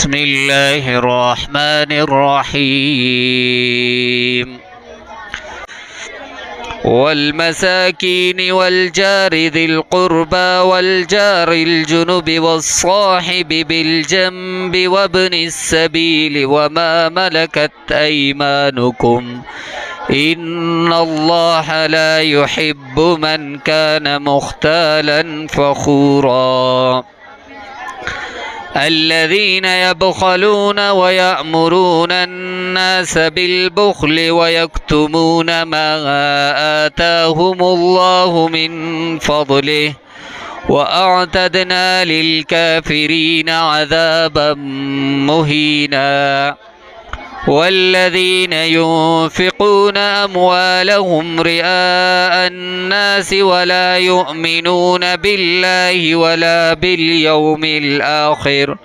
بسم الله الرحمن الرحيم والمساكين والجار ذي القربى والجار الجنب والصاحب بالجنب وابن السبيل وما ملكت أيمانكم إن الله لا يحب من كان مختالا فخورا الذين يبخلون ويأمرون الناس بالبخل ويكتمون ما آتاهم الله من فضله وأعتدنا للكافرين عذابا مهينا والذين ينفقون أموالهم رئاء الناس ولا يؤمنون بالله ولا باليوم الآخر